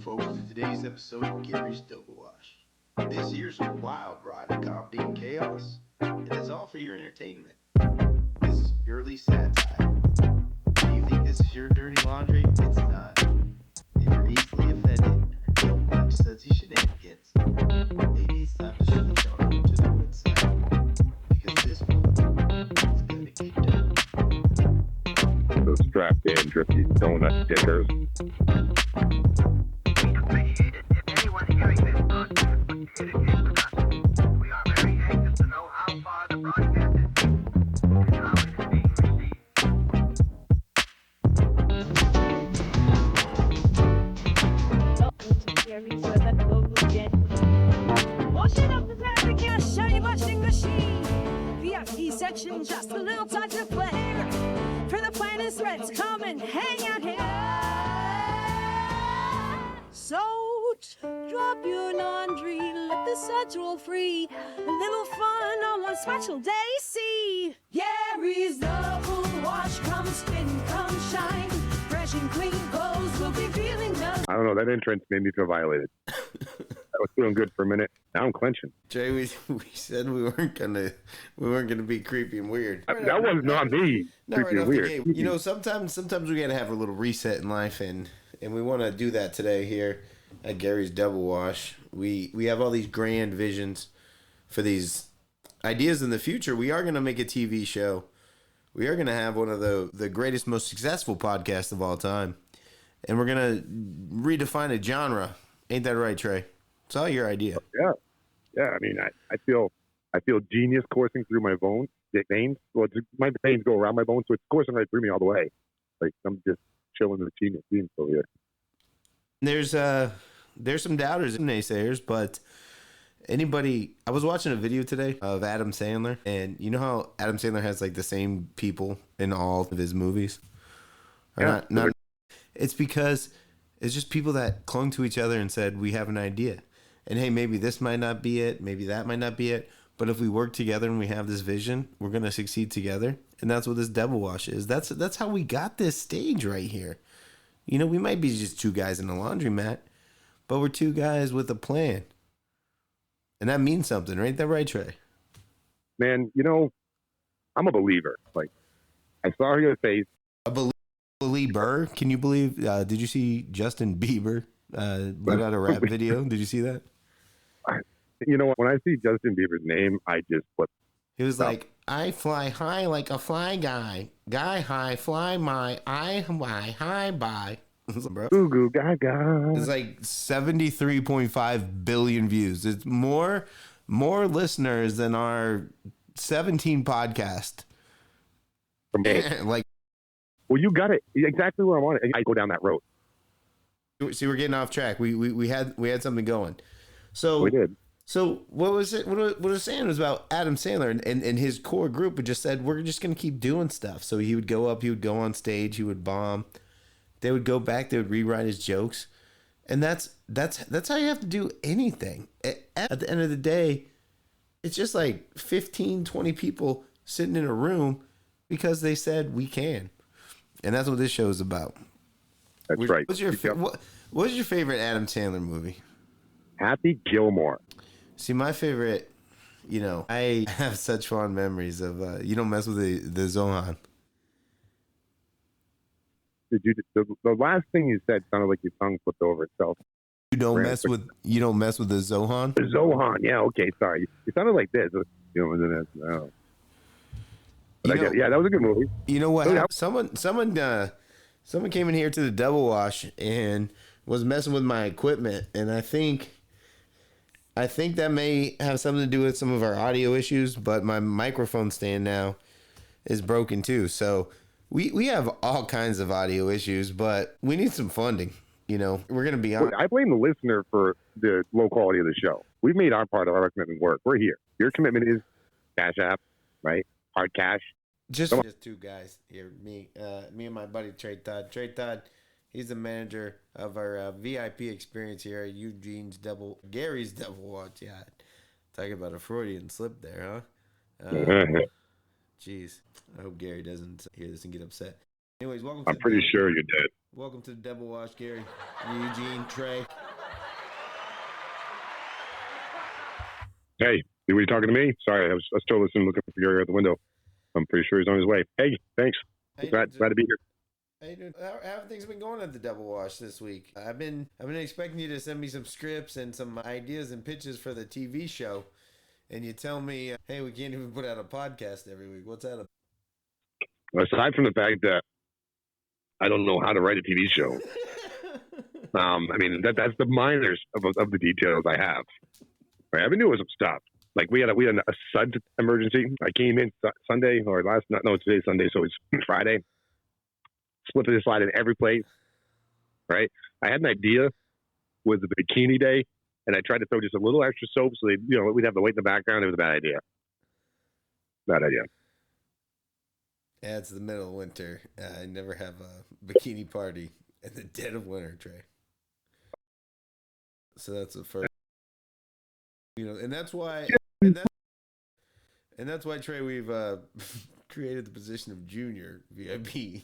Welcome, folks, to today's episode of Gary's Double Wash. This here's a wild ride of comedy and chaos, and it's all for your entertainment. This is purely satire. Do you think this is your dirty laundry? It's not. If you're easily offended, don't like sudsy shenanigans, maybe it's time to switch on over to the good side, because this one is gonna get done. Those strapped in, drifty donut dickers. If anyone hearing this broadcast would care to get with us, we are very anxious to know how far the broadcast is and how it is being received. Washing up the fabric, shiny washing machine. VIP section, just a little touch of flair. For the planet threats, come and hang out here. So drop your laundry, let the suds roll free. A little fun on one special day, see. Gary's double wash, come spin, come shine. Fresh and clean clothes will be feeling just. I don't know, that entrance made me feel violated. I was feeling good for a minute. Now I'm clenching. Trey, we said we weren't gonna be creepy and weird. That was not me. Not Creepy right and off the weird. gate. You know, sometimes we gotta have a little reset in life, and we want to do that today here at Gary's Double Wash. We have all these grand visions for these ideas in the future. We are gonna make a TV show. We are gonna have one of the greatest, most successful podcasts of all time, and we're gonna redefine a genre. Ain't that right, Trey? It's all your idea. Yeah. I mean, I feel genius coursing through my veins. Well, my veins go around my bones, so it's coursing right through me all the way. Like I'm just chilling with genius being over here. There's some doubters and naysayers, but I was watching a video today of Adam Sandler, and you know how Adam Sandler has like the same people in all of his movies? Yeah. Not it's because it's just people that clung to each other and said, we have an idea. And hey, maybe this might not be it, maybe that might not be it, but if we work together and we have this vision, we're gonna succeed together. And that's what this Double Wash is. That's how we got this stage right here. You know, we might be just two guys in a laundromat, but we're two guys with a plan. And that means something, right? That right, Trey? Man, you know, I'm a believer. Like I saw your face. A believer? Can you believe? Did you see Justin Bieber put out a rap video? Did you see that? You know, when I see Justin Bieber's name, I just flip. He was like, I fly high like a fly guy. Guy high, fly my, I high bye. Bro. Goo goo gaga. It's like 73.5 billion views. It's more listeners than our 17 podcast. Like, well, you got it exactly where I want it. I go down that road. see, we're getting off track. We had something going. So We did. So what was it? What I was saying was about Adam Sandler and his core group had just said, we're just going to keep doing stuff. So he would go up, he would go on stage, he would bomb. They would go back, they would rewrite his jokes. And that's how you have to do anything. At the end of the day, it's just like 15, 20 people sitting in a room because they said we can. And that's what this show is about. That's right. What's your favorite Adam Sandler movie? Happy Gilmore. See, my favorite, you know, I have such fond memories of You Don't Mess with the Zohan. Did you? The last thing you said sounded like your tongue flipped over itself. You don't mess with the Zohan? The Zohan. Yeah. Okay. Sorry. It sounded like this. You know. No. Yeah, that was a good movie. You know what? Someone came in here to the Double Wash and was messing with my equipment, and I think that may have something to do with some of our audio issues, but my microphone stand now is broken too. So we have all kinds of audio issues, but we need some funding. You know, we're going to be on. I blame the listener for the low quality of the show. We've made our part of our commitment work. We're here. Your commitment is Cash App, right? Hard cash. Just two guys here. Me and my buddy Trey Todd. Trey Todd, he's the manager of our VIP experience here at Gary's Double Watch. Yeah, talking about a Freudian slip there, huh? Jeez, I hope Gary doesn't hear this and get upset. Anyways, welcome. I'm pretty sure you did. Welcome to the Double Wash, Gary, Eugene, Trey. Hey, were you talking to me? Sorry, I was still listening, looking for Gary out the window. I'm pretty sure he's on his way. Hey, thanks. Glad to be here. How you doing? How have things been going at the Double Wash this week? I've been expecting you to send me some scripts and some ideas and pitches for the TV show, and you tell me, hey, we can't even put out a podcast every week. What's that about? Aside from the fact that I don't know how to write a TV show, I mean that's the minors of the details I have. Right? I've been doing some stuff. Like we had a sud emergency. I came in Sunday or today's Sunday, so it's Friday. Slipping and sliding every place. Right? I had an idea with the bikini day, and I tried to throw just a little extra soap so we'd have the weight in the background. It was a bad idea. Bad idea. Yeah, it's the middle of winter. I never have a bikini party in the dead of winter, Trey. So that's the first. And that's why, and that's why, Trey, we've created the position of junior VIP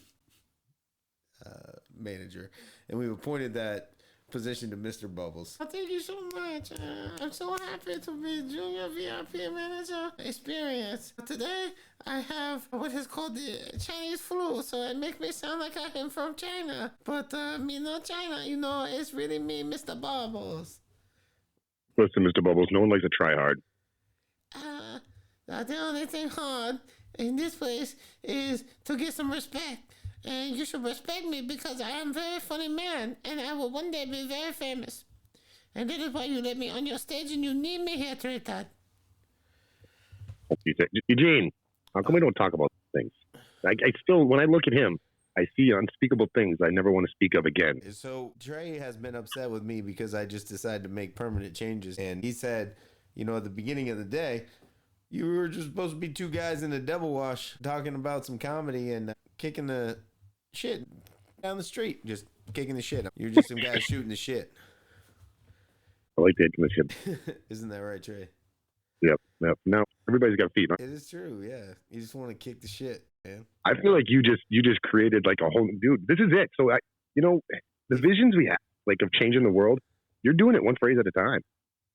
manager, and we've appointed that position to Mr. Bubbles. Thank you so much. I'm so happy to be junior VIP manager experience. Today, I have what is called the Chinese flu, so it makes me sound like I am from China. But me not China, it's really me, Mr. Bubbles. Listen, Mr. Bubbles, no one likes to try hard. The only thing hard in this place is to get some respect. And you should respect me because I am a very funny man, and I will one day be very famous. And that is why you let me on your stage, and you need me here, Trey. Eugene, how come we don't talk about things? I still, when I look at him, I see unspeakable things I never want to speak of again. So Trey has been upset with me because I just decided to make permanent changes. And he said, at the beginning of the day, you were just supposed to be two guys in a double wash talking about some comedy and kicking the shit down the street. Just kicking the shit. You're just some guys shooting the shit. I like the intimacy. Isn't that right, Trey? Yep. Now, everybody's got feet, huh? It is true, yeah. You just want to kick the shit, man. I feel like you just created like a whole dude. This is it. So the visions we have, like of changing the world, you're doing it one phrase at a time.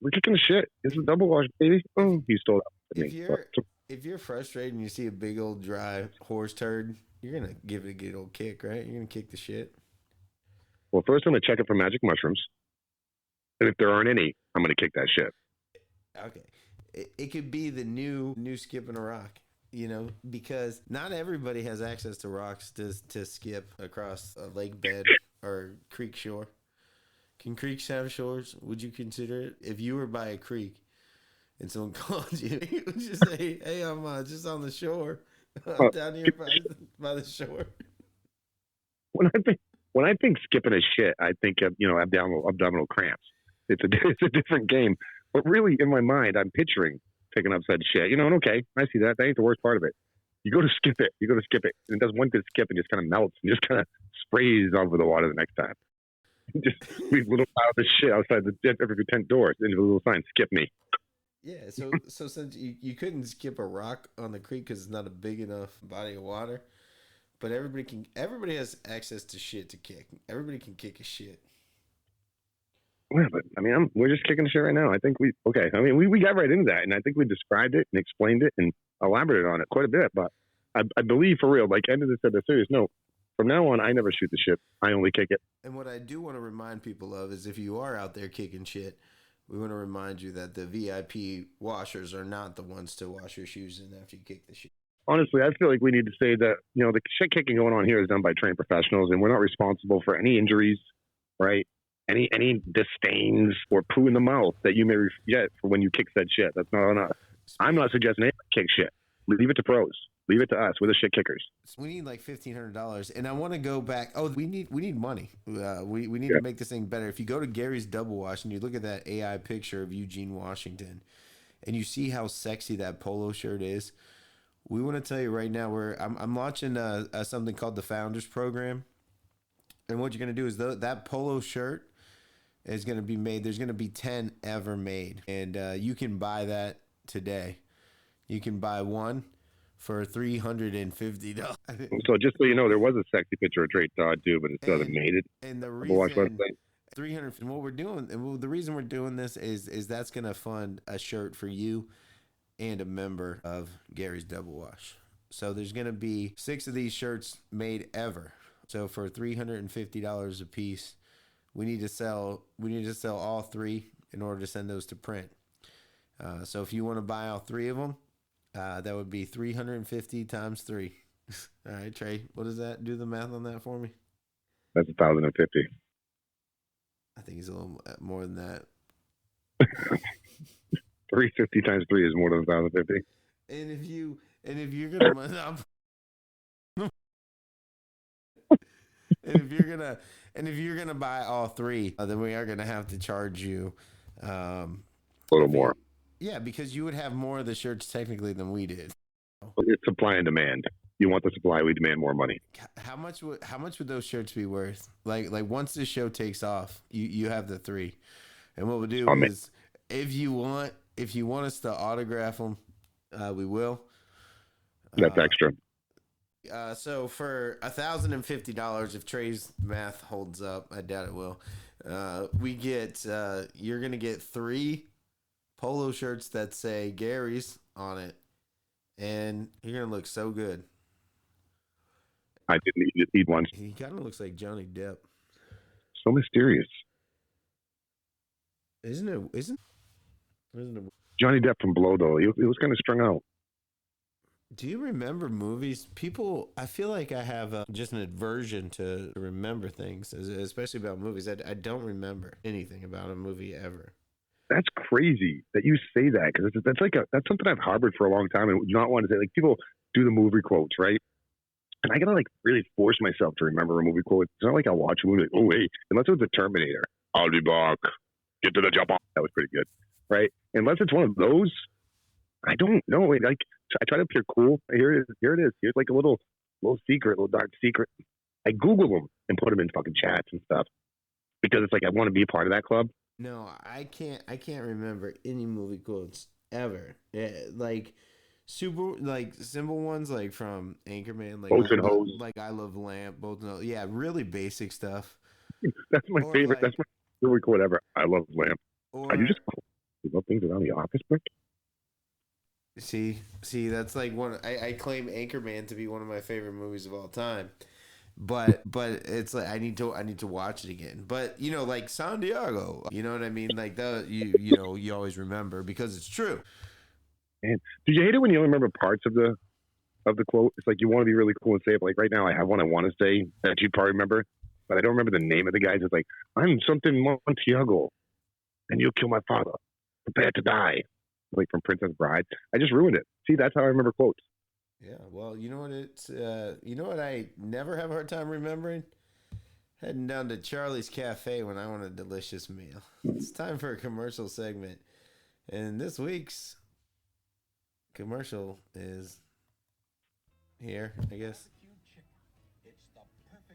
We're kicking the shit. This is double wash, baby. Oh, you stole that. If you're frustrated and you see a big old dry horse turd, you're gonna give it a good old kick, right? You're gonna kick the shit. Well, first I'm gonna check it for magic mushrooms, and if there aren't any, I'm gonna kick that shit. Okay, it could be the new skipping a rock. Because not everybody has access to rocks to skip across a lake bed or creek shore. Can creeks have shores? Would you consider it? If you were by a creek and someone called you, you would just say, hey, I'm just on the shore. I'm down here by the shore. When I think skipping a shit, I think of, abdominal cramps. It's a different game. But really, in my mind, I'm picturing picking up said shit. And okay, I see that. That ain't the worst part of it. You go to skip it, and it does one good skip and just kind of melts and just kind of sprays over the water the next time. Just leave little piles of shit outside every tent doors into a little sign, skip me. Yeah, so since you couldn't skip a rock on the creek because it's not a big enough body of water, but everybody has access to shit to kick. Everybody can kick a shit. Yeah, but we're just kicking the shit right now. I think we got right into that, and I think we described it and explained it and elaborated on it quite a bit. But I believe for real, like ended this at a serious note. From now on, I never shoot the shit. I only kick it. And what I do want to remind people of is if you are out there kicking shit, we want to remind you that the VIP washers are not the ones to wash your shoes in after you kick the shit. Honestly, I feel like we need to say that, the shit kicking going on here is done by trained professionals, and we're not responsible for any injuries, right? Any disdains or poo in the mouth that you may get for when you kick said shit. That's not on us. I'm not suggesting anybody kick shit. Leave it to pros. Leave it to us. We're the shit kickers. We need like $1,500, and I want to go back. Oh, we need money. We need to make this thing better. If you go to Gary's Double Wash and you look at that AI picture of Eugene, Washington, and you see how sexy that polo shirt is, we want to tell you right now I'm launching something called the Founders Program, and what you're going to do is that polo shirt is going to be made. There's going to be 10 ever made, and you can buy that today. You can buy one for $350. So just so you know, there was a sexy picture of Trey Todd too, but it still hasn't made it. And the on the Watch reason website. 300. And what we're doing, and the reason we're doing this is that's gonna fund a shirt for you and a member of Gary's Double Wash. So there's gonna be 6 of these shirts made ever. So for $350 a piece, we need to sell all 3 in order to send those to print. So if you want to buy all 3 of them, that would be 350 times 3. All right, Trey, what does that? Do the math on that for me. That's 1,050. I think it's a little more than that. 350 times 3 is more than 1,050. And if you're gonna and if you're gonna buy all 3, then we are gonna have to charge you A little more. Yeah, because you would have more of the shirts technically than we did. It's supply and demand. You want the supply, we demand more money. How much would those shirts be worth? Like once this show takes off, you have the 3, and what we'll do is if you want us to autograph them, we will. That's extra. So for $1,050, if Trey's math holds up, I doubt it will. You're gonna get 3 polo shirts that say Gary's on it, and you're gonna look so good. I didn't eat one. He kind of looks like Johnny Depp. So mysterious. Isn't it? Johnny Depp from Blow, though. He was kind of strung out. Do you remember movies? I feel like I have just an aversion to remember things, especially about movies. I don't remember anything about a movie ever. That's crazy that you say that, because that's something I've harbored for a long time and not want to say. Like, people do the movie quotes, right? And I gotta really force myself to remember a movie quote. It's not like I'll watch a movie like, oh wait, unless it was The Terminator. I'll be back. Get to the job. That was pretty good, right? Unless it's one of those, I don't know. I try to appear cool. Here it is. Here's like a little secret, little dark secret. I Google them and put them in fucking chats and stuff because it's like I want to be a part of that club. No, I can't remember any movie quotes ever. Like simple ones like from Anchorman, like Boats and Hoes. like I Love Lamp, both and Hoes. Yeah, really basic stuff. That's my favorite. That's my favorite quote ever. I love Lamp. Are you just love things around the office, Brick? See, that's like one. I claim Anchorman to be one of my favorite movies of all time. But it's like I need to watch it again. But like San Diego, you know what I mean? Like you always remember because it's true. And did you hate it when you only remember parts of the quote? It's like you want to be really cool and say it. Like right now, I have one I want to say that you'd probably remember, but I don't remember the name of the guys. It's like, I'm something Montiago, and you'll kill my father. Prepare to die. Like from Princess Bride. I just ruined it. See, that's how I remember quotes. Yeah, well, you know what I never have a hard time remembering? Heading down to Charlie's Cafe when I want a delicious meal. It's time for a commercial segment. And this week's commercial is here, I guess.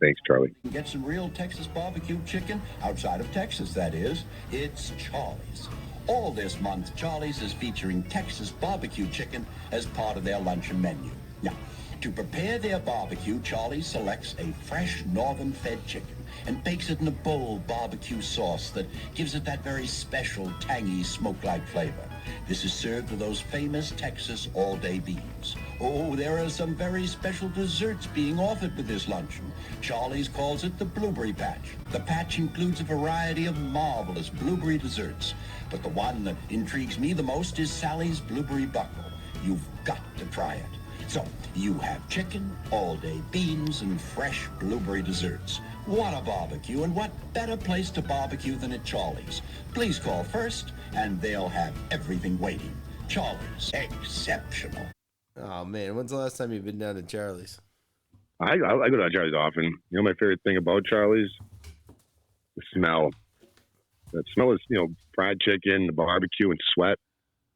Thanks, Charlie. Get some real Texas barbecue chicken outside of Texas, that is. It's Charlie's. All this month, Charlie's is featuring Texas barbecue chicken as part of their luncheon menu. Now, to prepare their barbecue, Charlie's selects a fresh northern-fed chicken and bakes it in a bold barbecue sauce that gives it that very special, tangy, smoke-like flavor. This is served with those famous Texas all-day beans. Oh, there are some very special desserts being offered with this luncheon. Charlie's calls it the Blueberry Patch. The patch includes a variety of marvelous blueberry desserts, but the one that intrigues me the most is Sally's Blueberry Buckle. You've got to try it. So, you have chicken, all-day beans, and fresh blueberry desserts. What a barbecue, and what better place to barbecue than at Charlie's? Please call first, and they'll have everything waiting. Charlie's, exceptional. Oh, man, when's the last time you've been down to Charlie's? I go down to Charlie's often. You know my favorite thing about Charlie's? The smell. That smell is, fried chicken, the barbecue, and sweat.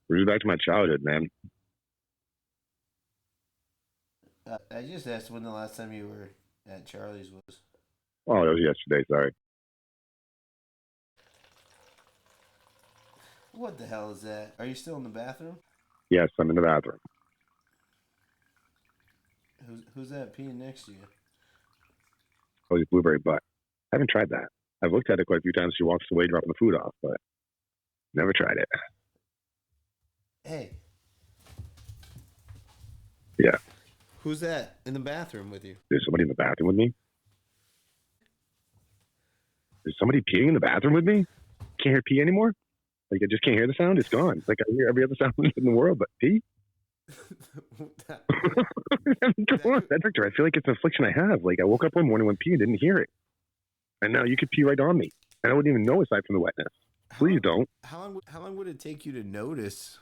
Brings me back to my childhood, man. I just asked when the last time you were at Charlie's was. Oh, that was yesterday, sorry. What the hell is that? Are you still in the bathroom? Yes, I'm in the bathroom. Who's that peeing next to you? Oh, his blueberry butt. I haven't tried that. I've looked at it quite a few times. She walks away dropping the food off, but never tried it. Hey. Yeah. Who's that in the bathroom with you? There's somebody in the bathroom with me? There's somebody peeing in the bathroom with me? Can't hear pee anymore? Like, I just can't hear the sound? It's gone. Like, I hear every other sound in the world, but pee? Come on, that's Victor. I feel like it's an affliction I have. Like, I woke up one morning when pee and didn't hear it. And now you could pee right on me. And I wouldn't even know aside from the wetness. Please don't. How long would it take you to notice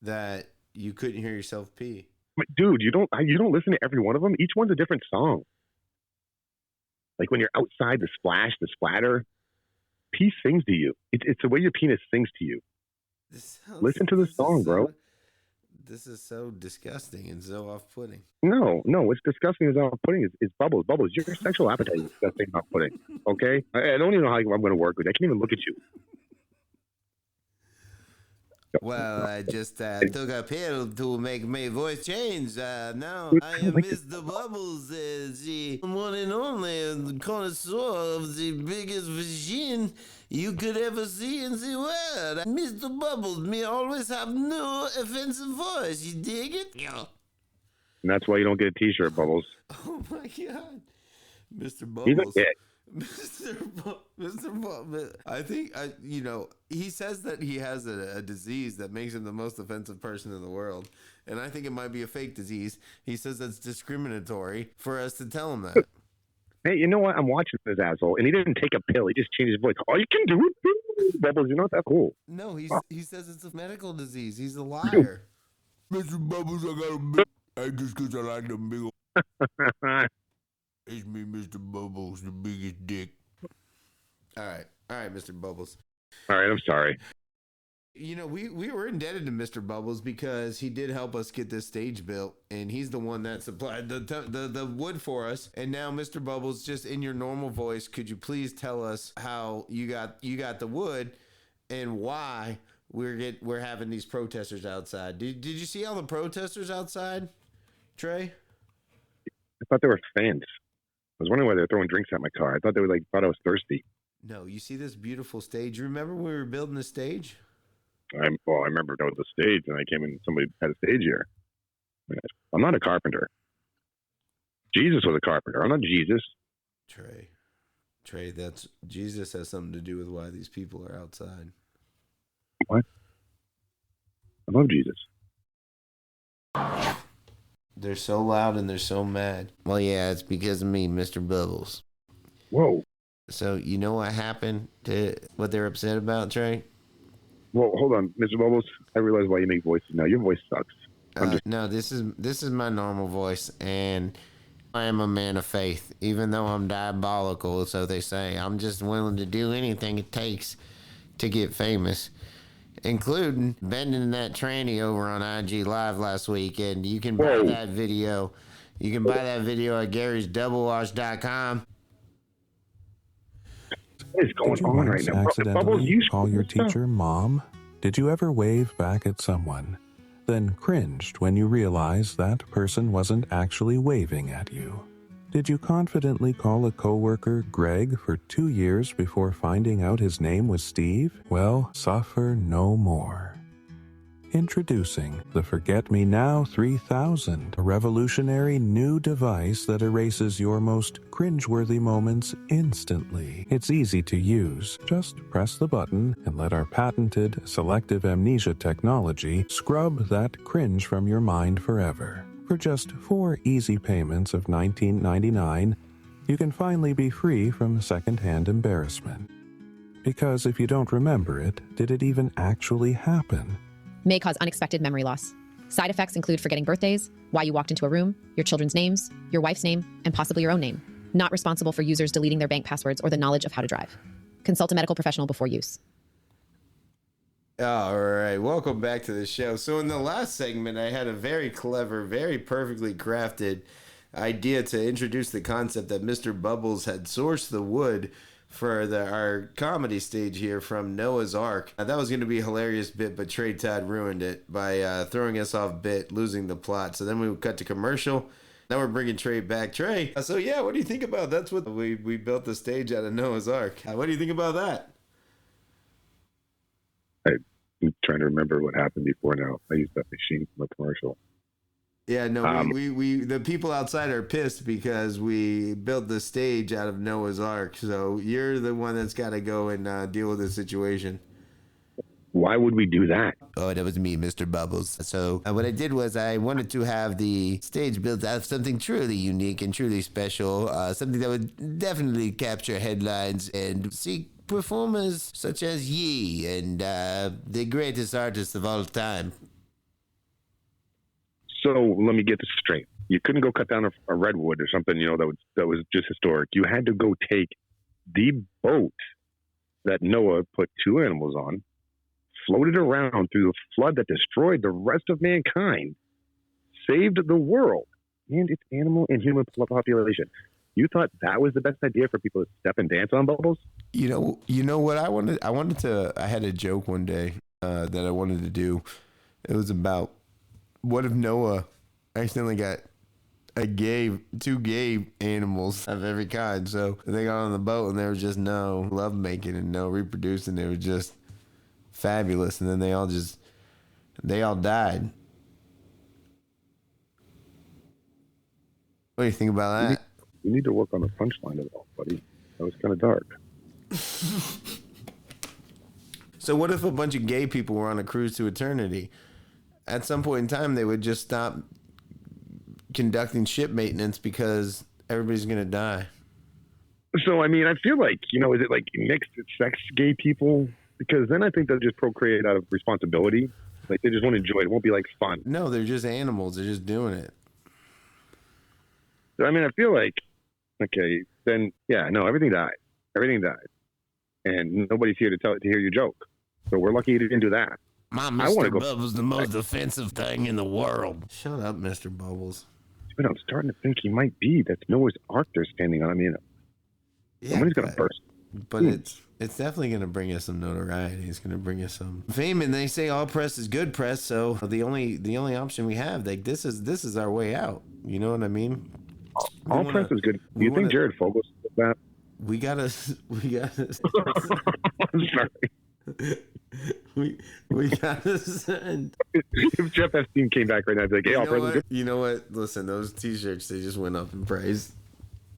that you couldn't hear yourself pee? But dude, you don't listen to every one of them. Each one's a different song. Like when you're outside, the splash, the splatter, pee sings to you. It's the way your penis sings to you. Listen to the song, bro. This is so disgusting and so off-putting. No, what's disgusting is off-putting is Bubbles. Bubbles, your sexual appetite is disgusting and off-putting. Okay? I don't even know how I'm going to work with you. I can't even look at you. Well, I just took a pill to make my voice change. Now I am Mr. Bubbles, the one and only connoisseur of the biggest vagine you could ever see in the world. Mr. Bubbles, me always have no offensive voice. You dig it? Yeah. And that's why you don't get a T-shirt, Bubbles. Oh my God, Mr. He's Bubbles. a dick. Mr. Bubbles. I think he says that he has a disease that makes him the most offensive person in the world, and I think it might be a fake disease. He says that's discriminatory for us to tell him that. Hey, you know what? I'm watching this asshole, and he didn't take a pill. He just changed his voice. Oh, you can do it, Bubbles. You're not that cool. No, he says it's a medical disease. He's a liar. Mr. Bubbles, I got a big. I just because I like the big. It's me, Mr. Bubbles, the biggest dick. All right, Mr. Bubbles. All right, I'm sorry. You know, we were indebted to Mr. Bubbles because he did help us get this stage built, and he's the one that supplied the wood for us. And now, Mr. Bubbles, just in your normal voice, could you please tell us how you got the wood and why we're having these protesters outside? Did you see all the protesters outside, Trey? I thought they were fans. I was wondering why they were throwing drinks at my car. I thought they were thought I was thirsty. No, you see this beautiful stage. You remember when we were building the stage? I remember there was a stage, and I came in. Somebody had a stage here. I'm not a carpenter. Jesus was a carpenter. I'm not Jesus. Trey, that's Jesus has something to do with why these people are outside. What? I love Jesus. They're so loud and they're so mad. Well, yeah, it's because of me, Mr. Bubbles. Whoa. So, you know what happened to what they're upset about, Trey? Well, hold on, Mr. Bubbles. I realize why you make voices now. Your voice sucks. No, this is my normal voice, and I am a man of faith, even though I'm diabolical, so they say. I'm just willing to do anything it takes to get famous, including bending that tranny over on IG Live last week, and you can buy that video. You can buy that video at Gary'sDoubleWash.com. What is going on right now? Accidentally call your teacher Mom? Did you ever wave back at someone, then cringed when you realized that person wasn't actually waving at you? Did you confidently call a coworker Greg for 2 years before finding out his name was Steve? Well, suffer no more. Introducing the Forget Me Now 3000, a revolutionary new device that erases your most cringeworthy moments instantly. It's easy to use. Just press the button and let our patented selective amnesia technology scrub that cringe from your mind forever. For just 4 easy payments of $19.99, you can finally be free from secondhand embarrassment. Because if you don't remember it, did it even actually happen? May cause unexpected memory loss. Side effects include forgetting birthdays, why you walked into a room, your children's names, your wife's name, and possibly your own name. Not responsible for users deleting their bank passwords or the knowledge of how to drive. Consult a medical professional before use. All right, welcome back to the show. So in the last segment, I had a very clever, very perfectly crafted idea to introduce the concept that Mr. Bubbles had sourced the wood for our comedy stage here from Noah's Ark. That was going to be a hilarious bit, but Trey Todd ruined it by throwing us off bit, losing the plot. So then we would cut to commercial, Now we're bringing Trey back. Trey, so yeah, what do you think about that's what we built the stage out of Noah's Ark. What do you think about that? I'm trying to remember what happened before now. I used that machine from a commercial. Yeah, no, we the people outside are pissed because we built the stage out of Noah's Ark. So you're the one that's got to go and deal with the situation. Why would we do that? Oh, that was me, Mr. Bubbles. So what I did was I wanted to have the stage built out of something truly unique and truly special, something that would definitely capture headlines and see performers such as ye and the greatest artists of all time. So let me get this straight. You couldn't go cut down a redwood or something, that was just historic. You had to go take the boat that Noah put two animals on, floated around through the flood that destroyed the rest of mankind, saved the world and its animal and human population. You thought that was the best idea for people to step and dance on, Bubbles? You know what I wanted. I had a joke one day that I wanted to do. It was about what if Noah accidentally got two gay animals of every kind. So they got on the boat and there was just no love making and no reproducing. It was just fabulous. And then they all died. What do you think about that? You need to work on the punchline of it all, buddy. That was kind of dark. So what if a bunch of gay people were on a cruise to eternity? At some point in time, they would just stop conducting ship maintenance because everybody's going to die. So, I mean, I feel like, is it like mixed sex gay people? Because then I think they'll just procreate out of responsibility. Like, they just won't enjoy it. It won't be like fun. No, they're just animals. They're just doing it. I mean, I feel like, okay, then, yeah, no, everything died. Everything died. And nobody's here to hear your joke. So we're lucky you didn't do that. My Mr. Bubbles the most offensive thing in the world. Shut up, Mr. Bubbles. But I'm starting to think he might be. That's Noah's Ark they're standing on. I mean, somebody's going to burst. But it's definitely going to bring us some notoriety. It's going to bring us some fame. And they say all press is good press. So the only option we have, like this is our way out. You know what I mean? All press is good. Do you think Jared Fogel's that? We gotta. I'm sorry. we gotta send. If Jeff Epstein came back right now, I'd be like, "Hey, all press is good." You know what? Listen, those T-shirts they just went up in price.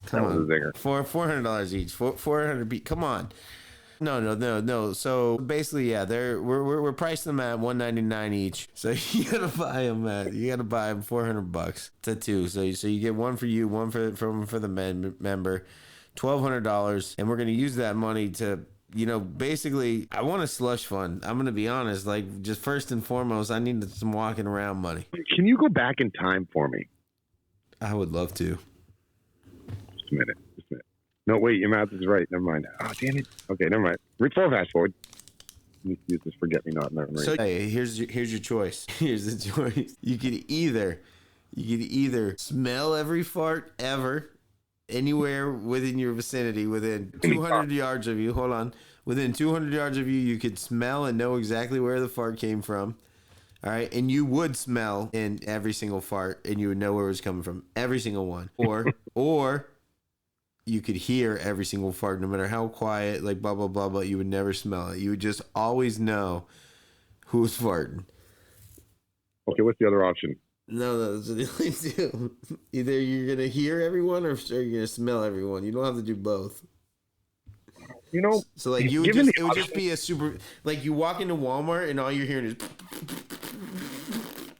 Come on, zinger. $400 each. 400. Come on. No. So basically, yeah, we're pricing them at $199 each. So you gotta buy them $400 to two. So you get one for you, one for the member, $1,200, and we're gonna use that money to. Basically, I want a slush fund. I'm going to be honest. Like, just first and foremost, I need some walking around money. Can you go back in time for me? I would love to. Just a minute. No, wait, your math is right. Never mind. Oh, damn it. Okay, never mind. Fast forward. Use this forget-me-not memory. So, hey, here's your choice. Here's the choice. You could either smell every fart ever, anywhere within your vicinity, within 200 yards of you. Hold on. Within 200 yards of you, you could smell and know exactly where the fart came from. All right. And you would smell in every single fart and you would know where it was coming from. Every single one. Or you could hear every single fart, no matter how quiet, like blah, blah, blah, blah. You would never smell it. You would just always know who's farting. Okay. What's the other option? No, those are the only two. Either you're going to hear everyone or you're going to smell everyone. You don't have to do both. So like it would just be a super, like you walk into Walmart and all you're hearing is,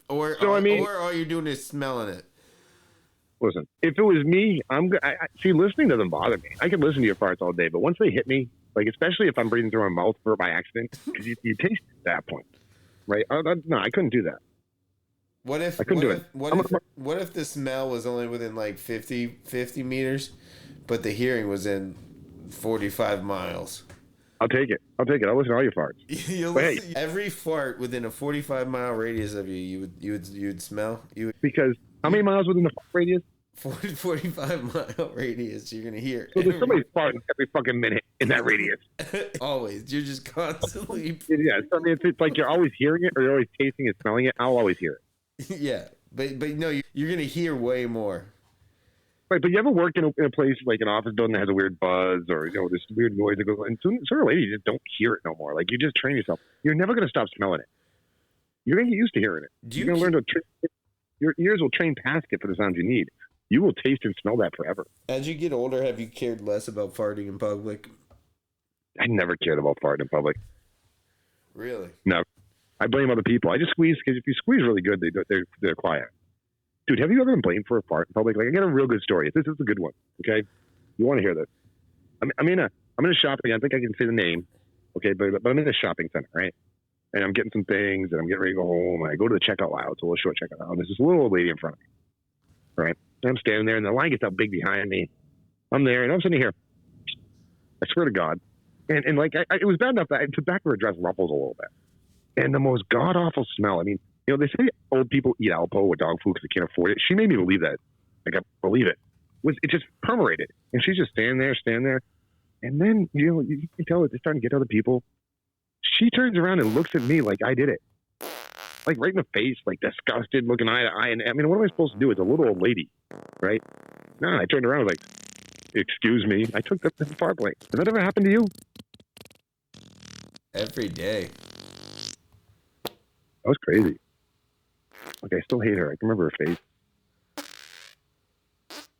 or all you're doing is smelling it. Listen, if it was me, see, listening doesn't bother me. I can listen to your farts all day, but once they hit me, like especially if I'm breathing through my mouth by accident, because you taste it at that point, right? No, I couldn't do that. What if the smell was only within like 50 meters, but the hearing was in 45 miles? I'll take it. I'll listen to all your farts. Every fart within a 45-mile radius of you would smell. Because how many miles within the radius? 45-mile radius. You're gonna hear. So there's somebody farting every fucking minute in that radius. Always. You're just constantly. Yeah. So I mean, it's like you're always hearing it, or you're always tasting it, smelling it. I'll always hear it. Yeah, but no, you're gonna hear way more. Right, but you ever work in a place like an office building that has a weird buzz or this weird noise that goes on, and sooner or later you just don't hear it no more. Like you just train yourself. You're never going to stop smelling it. You're going to get used to hearing it. You're going to learn to your ears will train past it for the sounds you need. You will taste and smell that forever. As you get older, have you cared less about farting in public? I never cared about farting in public. Really? No. I blame other people. I just squeeze, because if you squeeze really good, they're quiet. Dude, have you ever been blamed for a fart in public? Like, I got a real good story. This is a good one, okay? You want to hear this? I'm in a shopping. I think I can say the name, okay? But I'm in a shopping center, right? And I'm getting some things, and I'm getting ready to go home. And I go to the checkout aisle. It's a little short checkout aisle. And there's this little old lady in front of me, right? And I'm standing there, and the line gets out big behind me. I'm there, and I'm sitting here. I swear to God. And it was bad enough that the back of her dress ruffles a little bit. And the most god-awful smell. I mean, they say old people eat Alpo or dog food because they can't afford it. She made me believe that. Like, I believe it. It just permeated. And she's just standing there. And then, you can tell it's starting to get other people. She turns around and looks at me like I did it. Like, right in the face, like, disgusted, looking eye to eye. And, I mean, what am I supposed to do? It's a little old lady, right? No, I turned around and was like, excuse me. I took the fart break. Has that ever happened to you? Every day. That was crazy. Like, I still hate her. I can remember her face.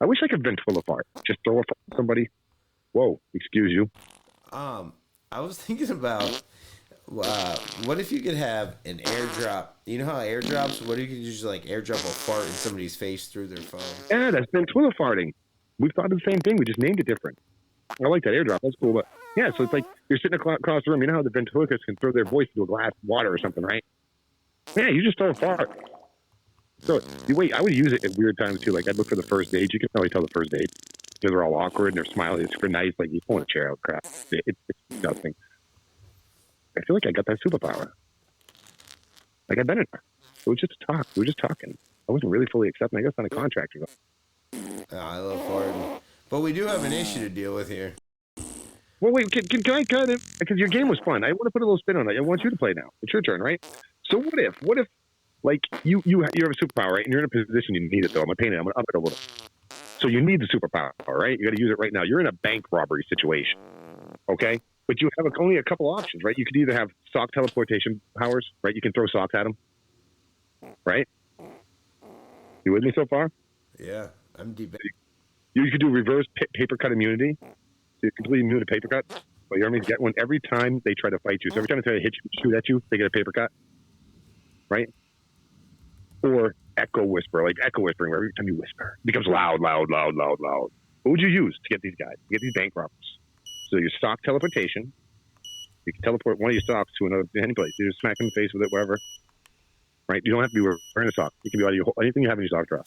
I wish I could ventrilo fart. Just throw a fart at somebody. Whoa, excuse you. I was thinking about what if you could have an airdrop? You know how airdrops? What if you could just like airdrop a fart in somebody's face through their phone? Yeah, that's ventrilo farting. We've thought of the same thing. We just named it different. I like that airdrop. That's cool. But yeah, so it's like you're sitting across the room. You know how the ventriloquists can throw their voice into a glass of water or something, right? Yeah, you just throw a fart. So I would use it at weird times too. Like I'd look for the first date. You can probably tell the first date because they're all awkward and they're smiling. It's super nice. Like you pulling a chair out, crap. It's nothing. I feel like I got that superpower. Like I've been in there. It was just a talk. We were just talking. I wasn't really fully accepting. I guess on a contract. I love farting, but we do have an issue to deal with here. Well, wait. Can I cut it? Because your game was fun. I want to put a little spin on it. I want you to play now. It's your turn, right? So what if? Like you have a superpower, right? And you're in a position you need it though. I'm gonna paint it. I'm gonna up it a little. So you need the superpower, right? You got to use it right now. You're in a bank robbery situation, okay? But you have only a couple options, right? You could either have sock teleportation powers, right? You can throw socks at them, right? You with me so far? Yeah, I'm deep. You could do reverse paper cut immunity. So you're completely immune to paper cuts. But your enemies get one every time they try to fight you. So every time they try to hit you, shoot at you, they get a paper cut, right? Or echo whisper, like echo whispering, where every time you whisper, it becomes loud. What would you use to get these guys, to get these bank robbers? So your sock teleportation, you can teleport one of your socks to any place. You just smack them in the face with it, wherever. Right? You don't have to be wearing a sock. You can be out of anything you have in your sock drawer.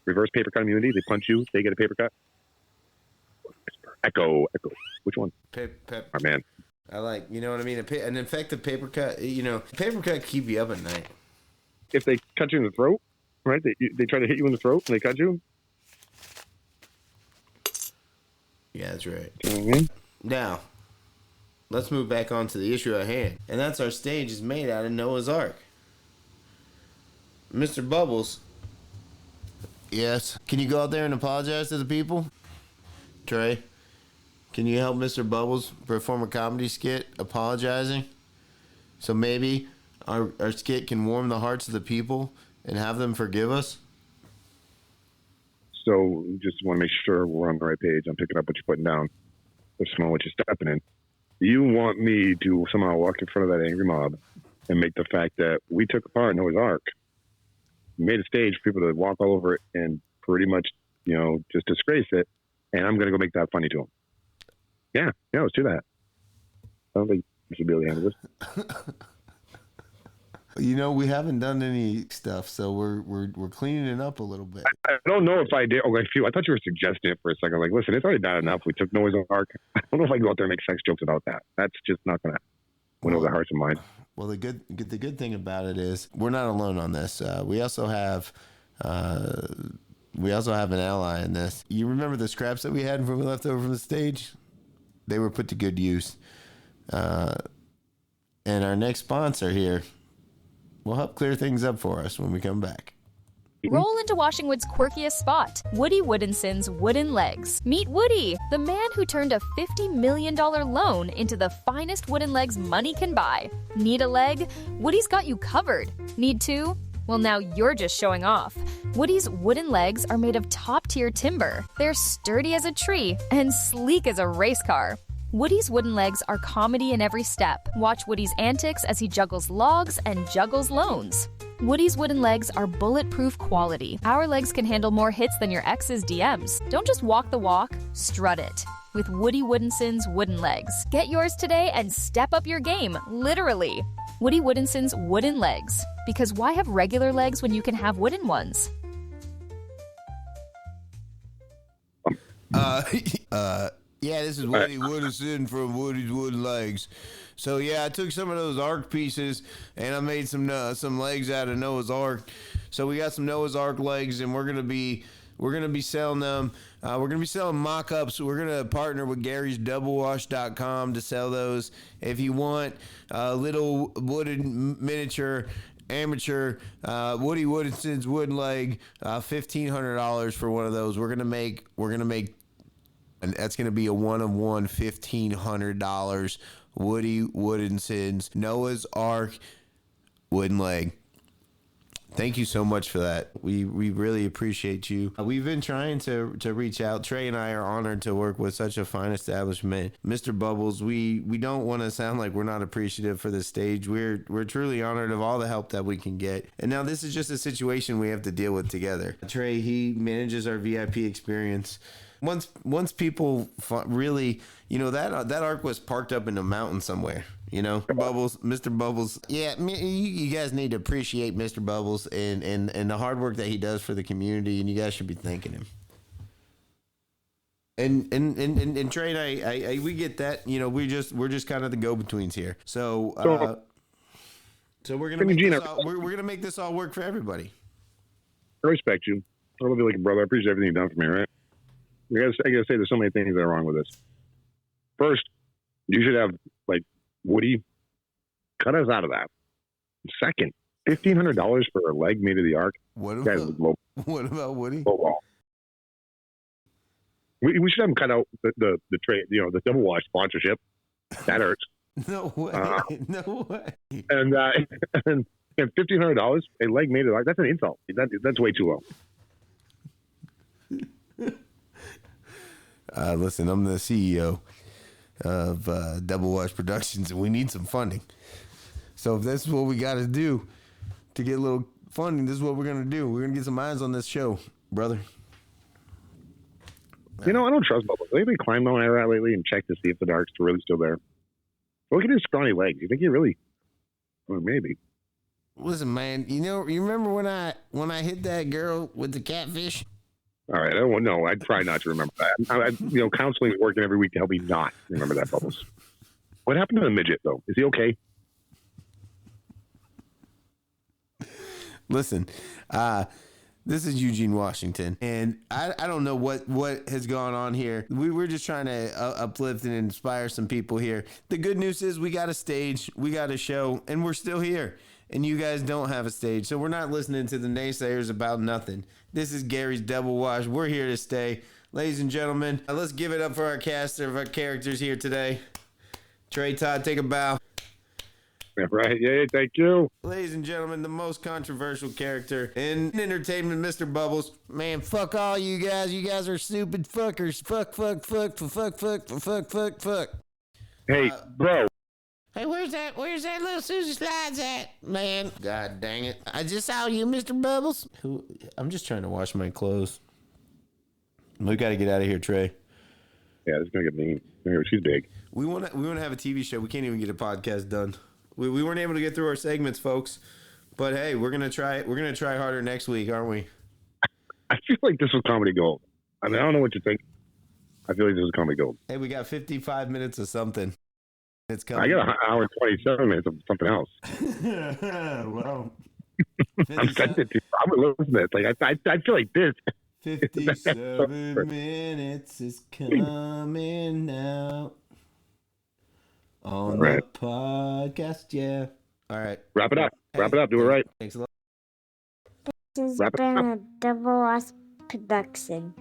Reverse paper cut immunity. They punch you, they get a paper cut. Whisper. Echo. Which one? Pep. Oh, man. I like, you know what I mean? An effective paper cut, paper cut keep you up at night. If they cut you in the throat, right? They try to hit you in the throat and they cut you. Yeah, that's right. You know what I mean? Now, let's move back on to the issue at hand. And that's our stage is made out of Noah's Ark. Mr. Bubbles. Yes. Can you go out there and apologize to the people? Trey, can you help Mr. Bubbles perform a comedy skit apologizing? So maybe our skit can warm the hearts of the people and have them forgive us? So just want to make sure we're on the right page. I'm picking up what you're putting down. Or smell what you're stepping in. You want me to somehow walk in front of that angry mob and make the fact that we took apart Noah's Ark, made a stage for people to walk all over it and pretty much, just disgrace it, and I'm going to go make that funny to them. Yeah, let's do that. I don't think we should be able to handle this. We haven't done any stuff, so we're cleaning it up a little bit. I don't know if I did. Oh, I thought you were suggesting it for a second. Like, listen, it's already bad enough. We took Noah's Ark. I don't know if I can go out there and make sex jokes about that. That's just not going to win over the hearts and minds. Well, the good thing about it is we're not alone on this. We also have an ally in this. You remember the scraps that we had when we left over from the stage? They were put to good use. And our next sponsor here will help clear things up for us when we come back. Roll into Washingwood's quirkiest spot, Woody Woodinson's wooden legs. Meet Woody, the man who turned a $50 million loan into the finest wooden legs money can buy. Need a leg? Woody's got you covered. Need two? Well, now you're just showing off. Woody's wooden legs are made of top-tier timber. They're sturdy as a tree and sleek as a race car. Woody's wooden legs are comedy in every step. Watch Woody's antics as he juggles logs and juggles loans. Woody's wooden legs are bulletproof quality. Our legs can handle more hits than your ex's DMs. Don't just walk the walk, strut it. With Woody Woodinson's wooden legs. Get yours today and step up your game, literally. Woody Woodinson's wooden legs. Because why have regular legs when you can have wooden ones? Yeah, this is Woody Woodinson from Woody's Wooden Legs. So yeah, I took some of those Ark pieces and I made some legs out of Noah's Ark. So we got some Noah's Ark legs, and we're gonna be selling them. We're gonna be selling mock-ups. We're gonna partner with Gary's Doublewash.com to sell those. If you want a little wooden miniature amateur Woody Woodinson's wooden leg, $1,500 for one of those. We're gonna make. And that's going to be a one-of-one $1,500 Woody Woodinson's Noah's Ark wooden leg. Thank you so much for that. We really appreciate you. We've been trying to reach out. Trey and I are honored to work with such a fine establishment. Mr. Bubbles, we don't want to sound like we're not appreciative for this stage. We're truly honored of all the help that we can get. And now this is just a situation we have to deal with together. Trey, he manages our VIP experience. Once people really, that Ark was parked up in a mountain somewhere, Mr. Bubbles. Yeah, you guys need to appreciate Mr. Bubbles and the hard work that he does for the community, and you guys should be thanking him. And Trey and I we get that, we're just kind of the go-betweens here. So we're gonna make this all work for everybody. I respect you. I love you like a brother. I appreciate everything you've done for me, right? I gotta say, there's so many things that are wrong with this. First, you should have, Woody, cut us out of that. Second, $1,500 for a leg made of the Ark. What about Woody? We should have him cut out the trade, the Double Wash sponsorship. That hurts. No way. No way. And $1,500, a leg made of the Ark, that's an insult. That's way too low. Listen, I'm the CEO of Double Wash Productions, and we need some funding. So if that's what we got to do to get a little funding, this is what we're going to do. We're going to get some eyes on this show, brother. I don't trust Bubbles. Anybody climbed on that lately and checked to see if the Ark's really still there? Look at his scrawny legs. You think he really? Well, maybe. Listen, man. You remember when I hit that girl with the catfish? All right, I try not to remember that. Counseling is working every week to help me not remember that, Bubbles. What happened to the midget, though? Is he okay? Listen, this is Eugene, Washington, and I don't know what has gone on here. We're just trying to uplift and inspire some people here. The good news is we got a stage, we got a show, and we're still here. And you guys don't have a stage, so we're not listening to the naysayers about nothing. This is Gary's Double Wash. We're here to stay. Ladies and gentlemen, let's give it up for our cast of our characters here today. Trey, Todd, take a bow. Yeah, right. Yeah, thank you. Ladies and gentlemen, the most controversial character in entertainment, Mr. Bubbles. Man, fuck all you guys. You guys are stupid fuckers. Fuck. Hey, bro. Hey, where's that little Susie Slides at, man? God dang it. I just saw you, Mr. Bubbles. I'm just trying to wash my clothes. We got to get out of here, Trey. Yeah, it's going to get mean. She's big. We want to have a TV show. We can't even get a podcast done. We weren't able to get through our segments, folks. But hey, we're going to try harder next week, aren't we? I feel like this was comedy gold. I mean, I don't know what you think. I feel like this was comedy gold. Hey, we got 55 minutes of something. It's coming. I got an hour and 27 minutes of something else. Well, I'm sensitive. I would listen to it. I feel like this. 57 minutes is coming out on the podcast. Yeah. All right. Wrap it up. Do it right. Thanks a lot. Wrap it up. a double-S production.